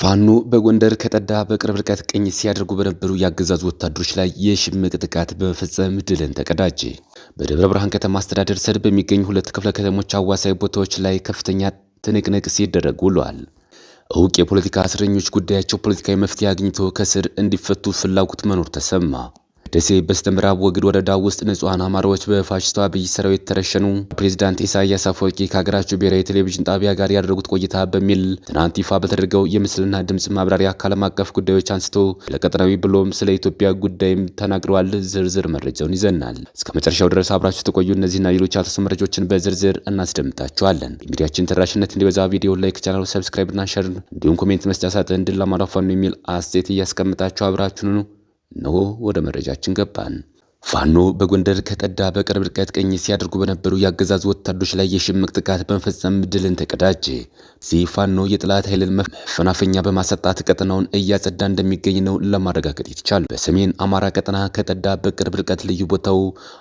ፋኖ በጎንደር ከጠዳ በቅርብ ርቀት ቅኝት ሲያደርጉ በነበሩ የአገዛዙ ወታደሮች ላይ የሽምቅ ጥቃት በመፈጸም ድልን ተቀዳጀ። በደብረ ብርሃን ከተማ አስተዳደር ስር በሚገኙ ሁለት ክፍለ ከተሞች አዋሳኝ ቦታዎች ላይ ከፍተኛ ትንቅንቅ ሲደረግ ውሏል። እውቅ የፖለቲካ እስረኞች ጉዳያቸው ፖለቲካዊ መፍትሄ አግኝቶ ከስር እንዲፈቱ ፍላጎት መኖር ተሰማ። ደሴ በስተምዕራብ ወግድ ወረዳ ውስጥ ንጹሃን አማራዎች በፋሽስቱ አብይ ሰራዊት ተረሸኑ። ፕሬዝዳንት ኢሳያስ አፈወርቂ ከሀገራቸው ብሔራዊ ቴሌቪዥን ጣቢያ ጋር ያደረጉት ቆይታ በሚል ትናንት ይፋ በተደረገው የምስልና ድምፅ ማብራሪያ ከዓለም አቀፍ ጉዳዮች አንስቶ ለቀጠናዊ ብሎም ስለ ኢትዮጵያ ጉዳይም ተናግረዋል። ዝርዝር መረጃውን ይዘናል። እስከ መጨረሻው ድረስ አብራችሁ ተቆዩ። እነዚህና ሌሎች ያልተሰሙ መረጃዎችን በዝርዝር እናስደምጣችኋለን። የሚዲያችን ተደራሽነት እንዲበዛ ቪዲዮ ላይክ፣ ቻናሉ ሰብስክራይብ እና ሼር እንዲሁም ኮሜንት መስጫ ሳጥን ድል ለአማራ ፋኖ የሚል አስተያየት እያስቀምጣችሁ አብራችሁን ነው ወደ መረጃችን ገባን። ፋኖ በጎንደር ከጠዳ በቅርብ ርቀት ቅኝት ሲያደርጉ በነበሩ የአገዛዙ ወታደሮች ላይ የሽምቅ ጥቃት በመፈጸም ድልን ተቀዳጀ። ፋኖ የጠላት ኃይልን መፈናፈኛ በማሰጣት ቀጠናውን እያጸዳ እንደሚገኝ ነው ለማረጋገጥ የተቻለው። በሰሜን አማራ ቀጠና ከጠዳ በቅርብ ርቀት ልዩ ቦታው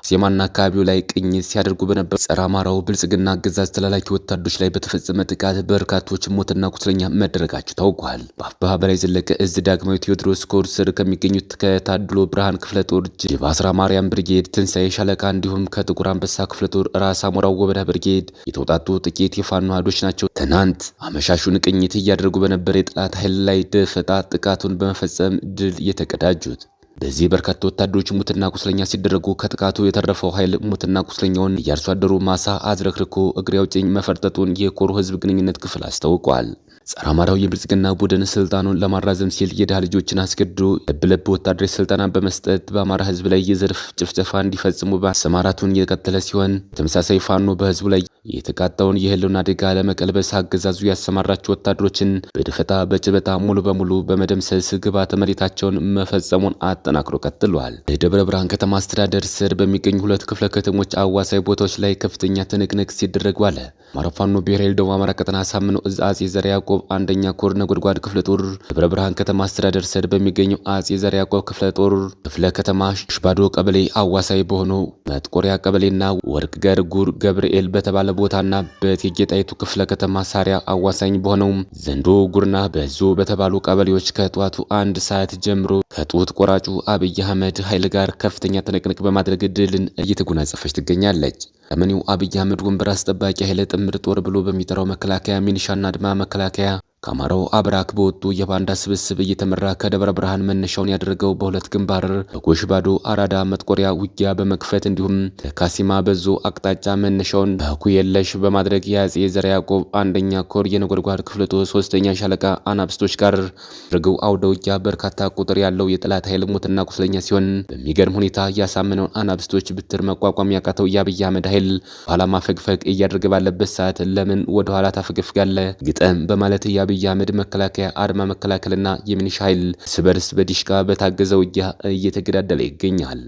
ሴማና አካባቢው ላይ ቅኝት ሲያደርጉ በነበሩ ጸረ አማራው ብልጽግና አገዛዝ ተላላኪ ወታደሮች ላይ በተፈጸመ ጥቃት በርካቶች ሞትና ቁስለኛ መደረጋቸው ታውቋል። በአፋብኃ በላይ ዘለቀ እዝ ዳግማዊ ቴዎድሮስ ኮር ስር ከሚገኙት ከታድሎ ብርሃን ክፍለ ጦር ጅብ ማርያም ብርጌድ፣ ትንሳኤ ሻለቃ እንዲሁም ከጥቁር አንበሳ ክፍለ ጦር ራስ አሞራው ወበዳ ብርጌድ የተውጣጡ ጥቂት የፋኖ አህዶች ናቸው። ትናንት አመሻሹን ቅኝት እያደረጉ በነበረ የጠላት ኃይል ላይ ደፈጣ ጥቃቱን በመፈጸም ድል የተቀዳጁት። በዚህ በርካታ ወታደሮች ሙትና ቁስለኛ ሲደረጉ ከጥቃቱ የተረፈው ኃይል ሙትና ቁስለኛውን እያርሶ አደሩ ማሳ አዝረክርኮ እግሬ አውጭኝ መፈርጠጡን የኮሩ ህዝብ ግንኙነት ክፍል አስታውቋል። ጸረ አማራው የብልጽግና ቡድን ስልጣኑን ለማራዘም ሲል የድሃ ልጆችን አስገድዶ ለብ ወታደራዊ ስልጠና በመስጠት በአማራ ህዝብ ላይ የዘርፍ ጭፍጨፋ እንዲፈጽሙ ማሰማራቱን የቀጠለ ሲሆን ተመሳሳይ ፋኖ በህዝቡ ላይ የተቃጣውን የህልውና አደጋ ለመቀልበስ አገዛዙ ያሰማራቸው ወታደሮችን በድፈጣ በጭበጣ ሙሉ በሙሉ በመደምሰስ ግብዓተ መሬታቸውን መፈጸሙን አጠናክሮ ቀጥሏል። በደብረ ብርሃን ከተማ አስተዳደር ስር በሚገኙ ሁለት ክፍለ ከተሞች አዋሳኝ ቦታዎች ላይ ከፍተኛ ትንቅንቅ ሲደረግ ዋለ። አማራ ፋኖ ብሔራዊ ደቡብ አማራ ቀጠና አሳምነው እዝ አጼ ዘርዓ ያዕቆብ አንደኛ ኮር ነጎድጓድ ክፍለ ጦር ደብረ ብርሃን ከተማ አስተዳደር ስር በሚገኘው አጼ ዘርዓ ያዕቆብ ክፍለ ጦር ክፍለ ከተማ ሽባዶ ቀበሌ አዋሳኝ በሆነው መጥቆሪያ ቀበሌና ወርቅ ገርጉር ገብርኤል በተባለ ቦታና በእቴጌ ጣይቱ ክፍለ ከተማ ሳሪያ አዋሳኝ በሆነው ዘንዶ ጉርና በዞ በተባሉ ቀበሌዎች ከጠዋቱ 1 ሰዓት ጀምሮ ከጡት ቆራጩ አብይ አህመድ ኃይል ጋር ከፍተኛ ትንቅንቅ በማድረግ ድልን እየተጎናጸፈች ትገኛለች። ጠመኔው አብይ አህመድ ወንበር አስጠባቂ ኃይለ ጥምር ጦር ብሎ በሚጠራው መከላከያ ሚኒሻና አድማ መከላከያ ከአማራው አብራክ በወጡ የባንዳ ስብስብ እየተመራ ከደብረ ብርሃን መነሻውን ያደረገው በሁለት ግንባር በጎሽባዶ አራዳ መጥቆሪያ ውጊያ በመክፈት እንዲሁም ከካሲማ በዞ አቅጣጫ መነሻውን በኩየለሽ በማድረግ የአጼ ዘርዓ ያዕቆብ አንደኛ ኮር የነጎድጓድ ክፍለ ጦር 3ኛ ሻለቃ አናብስቶች ጋር አድርገው አውደ ውጊያ በርካታ ቁጥር ያለው የጠላት ኃይል ሞትና ቁስለኛ ሲሆን በሚገርም ሁኔታ ያሳመነውን አናብስቶች ብትር መቋቋም ያቃተው የአብይ አህመድ ኃይል ኋላ ማፈግፈግ እያደረገ ባለበት ሰዓት ለምን ወደ ኋላ ታፈገፍጋለ ግጠም በማለት የአብይ አህመድ መከላከያ አድማ መከላከልና የሚኒሻ ኃይል እርስ በርስ በዲሽቃ በታገዘ ውጊያ እየተገዳደለ ይገኛል።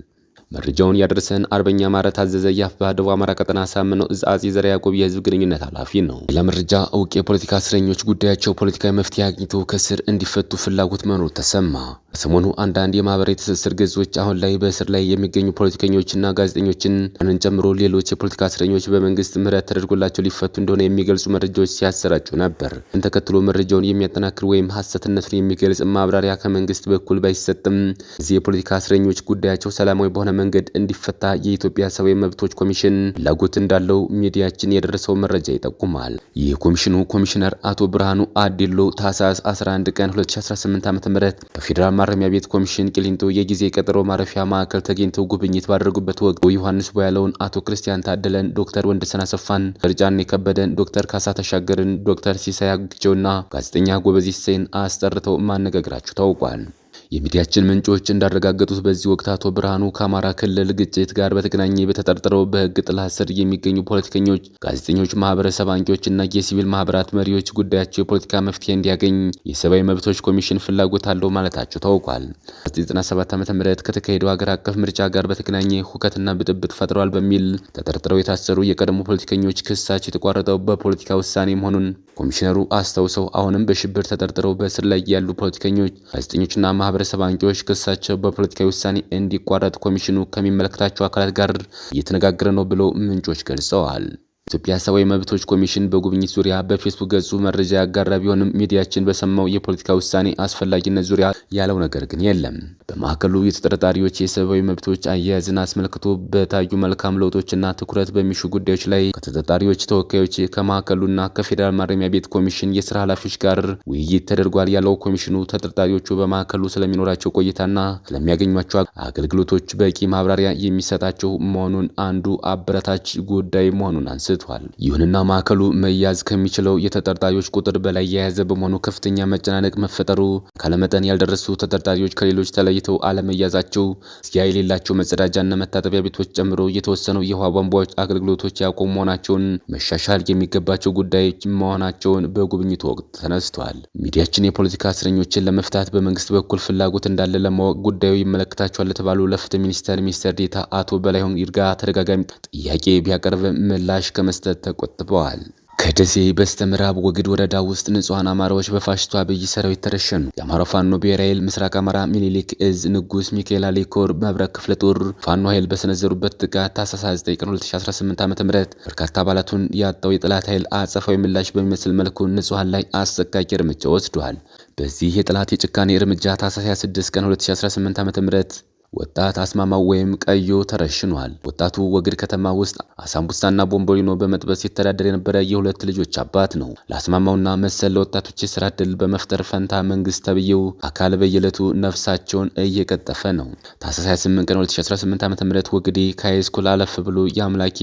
መረጃውን ያደረሰን አርበኛ ማረ ታዘዘ የአፋብኃ ደቡብ አማራ ቀጠና አሳምነው እዝ አጼ ዘርዓ ያዕቆብ የህዝብ ግንኙነት ኃላፊ ነው። ለመረጃ እውቅ የፖለቲካ እስረኞች ጉዳያቸው ፖለቲካዊ መፍትሄ አግኝቶ ከስር እንዲፈቱ ፍላጎት መኖር ተሰማ። ሰሞኑ አንዳንድ የማህበራዊ ትስስር ገጾች አሁን ላይ በእስር ላይ የሚገኙ ፖለቲከኞችና ጋዜጠኞችን ጨምሮ ሌሎች የፖለቲካ እስረኞች በመንግስት ምህረት ተደርጎላቸው ሊፈቱ እንደሆነ የሚገልጹ መረጃዎች ሲያሰራጩ ነበር። ተከትሎ መረጃውን የሚያጠናክር ወይም ሐሰትነቱን የሚገልጽ ማብራሪያ ከመንግስት በኩል ባይሰጥም እዚህ የፖለቲካ እስረኞች ጉዳያቸው ሰላማዊ በሆነ መንገድ እንዲፈታ የኢትዮጵያ ሰብአዊ መብቶች ኮሚሽን ፍላጎት እንዳለው ሚዲያችን የደረሰው መረጃ ይጠቁማል። የኮሚሽኑ ኮሚሽነር አቶ ብርሃኑ አዲሎ ታህሳስ 11 ቀን 2018 ዓ.ም በፌዴራል ማረሚያ ቤት ኮሚሽን ቂሊንጦ የጊዜ ቀጠሮ ማረፊያ ማዕከል ተገኝተው ጉብኝት ባደረጉበት ወቅት ዮሐንስ ቦያለውን፣ አቶ ክርስቲያን ታደለን፣ ዶክተር ወንድሰን አሰፋን፣ ጫኔ ከበደን፣ ዶክተር ካሳ ተሻገርን፣ ዶክተር ሲሳይ አግቸውና ጋዜጠኛ ጎበዝ ሲሳይን አስጠርተው ማነጋገራቸው ታውቋል። የሚዲያችን ምንጮች እንዳረጋገጡት በዚህ ወቅት አቶ ብርሃኑ ከአማራ ክልል ግጭት ጋር በተገናኘ በተጠርጥረው በሕግ ጥላ ስር የሚገኙ ፖለቲከኞች፣ ጋዜጠኞች፣ ማህበረሰብ አንቂዎችና የሲቪል ማህበራት መሪዎች ጉዳያቸው የፖለቲካ መፍትሄ እንዲያገኝ የሰብአዊ መብቶች ኮሚሽን ፍላጎት አለው ማለታቸው ታውቋል። 1997 ዓ.ም ከተካሄደው ሀገር አቀፍ ምርጫ ጋር በተገናኘ ሁከትና ብጥብጥ ፈጥረዋል በሚል ተጠርጥረው የታሰሩ የቀድሞ ፖለቲከኞች ክሳቸው የተቋረጠው በፖለቲካ ውሳኔ መሆኑን ኮሚሽነሩ አስታውሰው አሁንም በሽብር ተጠርጥረው በእስር ላይ ያሉ ፖለቲከኞች፣ ጋዜጠኞችና ማህበረሰብ አንቂዎች ክሳቸው በፖለቲካዊ ውሳኔ እንዲቋረጥ ኮሚሽኑ ከሚመለከታቸው አካላት ጋር እየተነጋገረ ነው ብለው ምንጮች ገልጸዋል። ኢትዮጵያ ሰብአዊ መብቶች ኮሚሽን በጉብኝት ዙሪያ በፌስቡክ ገጹ መረጃ ያጋራ ቢሆንም ሚዲያችን በሰማው የፖለቲካ ውሳኔ አስፈላጊነት ዙሪያ ያለው ነገር ግን የለም። በማዕከሉ የተጠርጣሪዎች የሰብአዊ መብቶች አያያዝን አስመልክቶ በታዩ መልካም ለውጦችና ትኩረት በሚሹ ጉዳዮች ላይ ከተጠርጣሪዎች ተወካዮች ከማዕከሉና ከፌዴራል ማረሚያ ቤት ኮሚሽን የስራ ኃላፊዎች ጋር ውይይት ተደርጓል ያለው ኮሚሽኑ ተጠርጣሪዎቹ በማዕከሉ ስለሚኖራቸው ቆይታና ስለሚያገኟቸው አገልግሎቶች በቂ ማብራሪያ የሚሰጣቸው መሆኑን አንዱ አበረታች ጉዳይ መሆኑን አንስቷል። ይሁንና ማዕከሉ መያዝ ከሚችለው የተጠርጣሪዎች ቁጥር በላይ የያዘ በመሆኑ ከፍተኛ መጨናነቅ መፈጠሩ፣ ካለመጠን ያልደረሱ ተጠርጣሪዎች ከሌሎች ተለይተው አለመያዛቸው፣ እዚያ የሌላቸው መጸዳጃና መታጠቢያ ቤቶች ጨምሮ የተወሰኑ የውሃ ቧንቧዎች አገልግሎቶች ያቆሙ መሆናቸውን፣ መሻሻል የሚገባቸው ጉዳዮች መሆናቸውን በጉብኝቱ ወቅት ተነስቷል። ሚዲያችን የፖለቲካ እስረኞችን ለመፍታት በመንግስት በኩል ፍላጎት እንዳለ ለማወቅ ጉዳዩ ይመለከታቸዋል ለተባሉ ለፍትህ ሚኒስቴር ዴኤታ አቶ በላይሁን ይርጋ ተደጋጋሚ ጥያቄ ቢያቀርብ ምላሽ ከመስጠት ተቆጥበዋል። ከደሴ በስተምዕራብ ወግድ ወረዳ ውስጥ ንጹሃን አማራዎች በፋሽስቱ አብይ ሰራዊት ተረሸኑ። የአማራ ፋኖ ብሔራዊ ኃይል ምስራቅ አማራ ሚኒሊክ እዝ ንጉስ ሚካኤል አሌኮር መብረቅ ክፍለ ጦር ፋኖ ኃይል በሰነዘሩበት ጥቃት ታህሳስ 9 ቀን 2018 ዓ.ም በርካታ አባላቱን ያጣው የጠላት ኃይል አጸፋዊ ምላሽ በሚመስል መልኩ ንጹሃን ላይ አሰቃቂ እርምጃ ወስዷል። በዚህ የጠላት የጭካኔ እርምጃ ታህሳስ 26 ቀን 2018 ዓ.ም ወጣት አስማማው ወይም ቀዮ ተረሽኗል። ወጣቱ ወግድ ከተማ ውስጥ አሳምቡሳና ቦምቦሊኖ በመጥበስ ሲተዳደር የነበረ የሁለት ልጆች አባት ነው። ለአስማማውና መሰል ለወጣቶች የስራ ዕድል በመፍጠር ፈንታ መንግስት ተብዬው አካል በየዕለቱ ነፍሳቸውን እየቀጠፈ ነው። ታህሳስ 28 ቀን 2018 ዓ.ም ወግዴ ከሃይስኩል አለፍ ብሎ የአምላኬ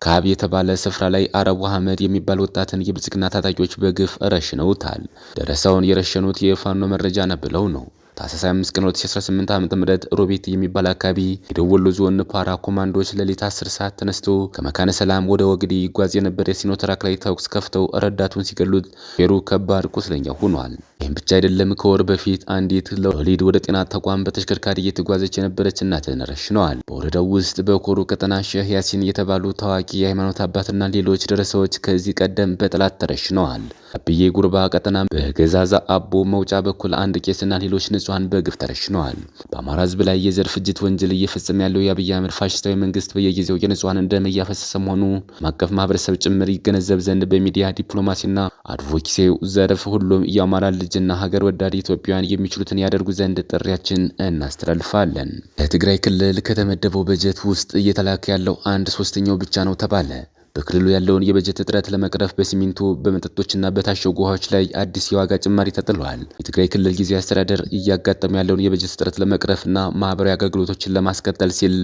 ካብ የተባለ ስፍራ ላይ አረቡ አህመድ የሚባል ወጣትን የብልጽግና ታጣቂዎች በግፍ ረሽነውታል። ደረሳውን የረሸኑት የፋኖ መረጃ ነብለው ነው። ታህሳስ 5 ቀን 2018 ዓ.ም ሮቤት የሚባል አካባቢ የደቡብ ወሎ ዞን ፓራ ኮማንዶች ሌሊት 10 ሰዓት ተነስቶ ከመካነ ሰላም ወደ ወግዲ ይጓዝ የነበረ ሲኖትራክ ላይ ተኩስ ከፍተው ረዳቱን ሲገሉት ፌሩ ከባድ ቁስለኛ ሆኗል። ይህም ብቻ አይደለም። ከወር በፊት አንዲት ለወሊድ ወደ ጤና ተቋም በተሽከርካሪ እየተጓዘች የነበረች እናትን ረሽነዋል። በወረዳው ውስጥ በኮሩ ቀጠና ሼህ ያሲን የተባሉ ታዋቂ የሃይማኖት አባትና ሌሎች ደረሰዎች ከዚህ ቀደም በጠላት ተረሽነዋል። አብዬ ጉርባ ቀጠና በገዛዛ አቦ መውጫ በኩል አንድ ቄስና ሌሎች ንጹሃን በግፍ ተረሽነዋል። በአማራ ሕዝብ ላይ የዘር ፍጅት ወንጀል እየፈጸመ ያለው የአብይ አህመድ ፋሽስታዊ መንግስት በየጊዜው የንጹሃንን ደም እያፈሰሰ መሆኑ ማቀፍ ማህበረሰብ ጭምር ይገነዘብ ዘንድ በሚዲያ ዲፕሎማሲና አድቮኬሲው ዘርፍ ሁሉም የአማራ ልጅና ሀገር ወዳድ ኢትዮጵያውያን የሚችሉትን ያደርጉ ዘንድ ጥሪያችን እናስተላልፋለን። ለትግራይ ክልል ከተመደበው በጀት ውስጥ እየተላከ ያለው 1/3 ብቻ ነው ተባለ። በክልሉ ያለውን የበጀት እጥረት ለመቅረፍ በሲሚንቶ በመጠጦችና በታሸጉ ውሃዎች ላይ አዲስ የዋጋ ጭማሪ ተጥሏል። የትግራይ ክልል ጊዜያዊ አስተዳደር እያጋጠመ ያለውን የበጀት እጥረት ለመቅረፍና ማህበራዊ አገልግሎቶችን ለማስቀጠል ሲል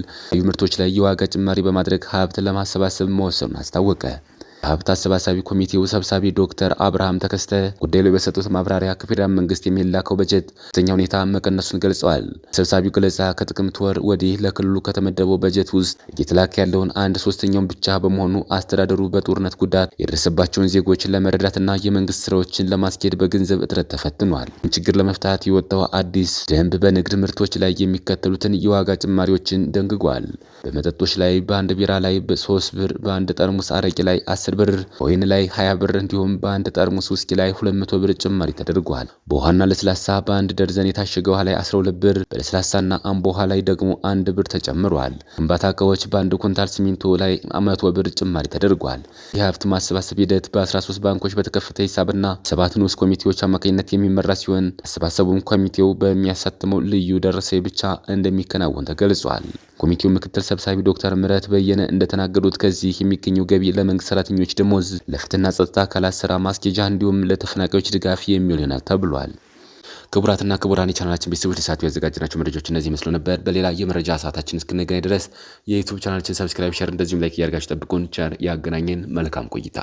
ምርቶች ላይ የዋጋ ጭማሪ በማድረግ ሀብት ለማሰባሰብ መወሰኑን አስታወቀ። ሀብት አሰባሳቢ ኮሚቴው ሰብሳቢ ዶክተር አብርሃም ተከስተ ጉዳዩ ላይ በሰጡት ማብራሪያ ከፌዴራል መንግስት የሚላከው በጀት ከፍተኛ ሁኔታ መቀነሱን ገልጸዋል። ሰብሳቢው ገለጻ ከጥቅምት ወር ወዲህ ለክልሉ ከተመደበው በጀት ውስጥ እየተላከ ያለውን 1/3 ብቻ በመሆኑ አስተዳደሩ በጦርነት ጉዳት የደረሰባቸውን ዜጎችን ለመረዳትና የመንግስት ስራዎችን ለማስኬድ በገንዘብ እጥረት ተፈትኗል። ችግር ለመፍታት የወጣው አዲስ ደንብ በንግድ ምርቶች ላይ የሚከተሉትን የዋጋ ጭማሪዎችን ደንግጓል። በመጠጦች ላይ በአንድ ቢራ ላይ 3 ብር፣ በአንድ ጠርሙስ አረቂ ላይ 10 ብር፣ ወይን ላይ 20 ብር እንዲሁም በአንድ ጠርሙስ ውስኪ ላይ 200 ብር ጭማሪ ተደርጓል። በውሃና ለስላሳ በአንድ ደርዘን የታሸገ ውሃ ላይ 12 ብር፣ በለስላሳና አምቦ ውሃ ላይ ደግሞ 1 ብር ተጨምሯል። ግንባታ እቃዎች በአንድ ኩንታል ሲሚንቶ ላይ 100 ብር ጭማሪ ተደርጓል። የሀብት ማሰባሰብ ሂደት በ13 ባንኮች በተከፈተ ሂሳብና 7 ንዑስ ኮሚቴዎች አማካኝነት የሚመራ ሲሆን አሰባሰቡም ኮሚቴው በሚያሳትመው ልዩ ደረሰኝ ብቻ እንደሚከናወን ተገልጿል። ኮሚቴው ምክትል ሰብሳቢ ዶክተር ምህረት በየነ እንደተናገሩት ከዚህ የሚገኘው ገቢ ለመንግስት ሰራተኞች ደሞዝ፣ ለፍትህና ጸጥታ አካላት ስራ ማስኬጃ እንዲሁም ለተፈናቃዮች ድጋፍ የሚውል ይሆናል ተብሏል። ክቡራትና ክቡራን የቻናላችን ቤተሰቦች ለሰዓቱ ያዘጋጀናቸው መረጃዎች እነዚህ መስሎ ነበር። በሌላ የመረጃ ሰዓታችን እስክንገናኝ ድረስ የዩቲዩብ ቻናላችን ሰብስክራይብ፣ ሼር እንደዚሁም ላይክ እያደርጋችሁ ጠብቁን። ቸር ያገናኘን። መልካም ቆይታ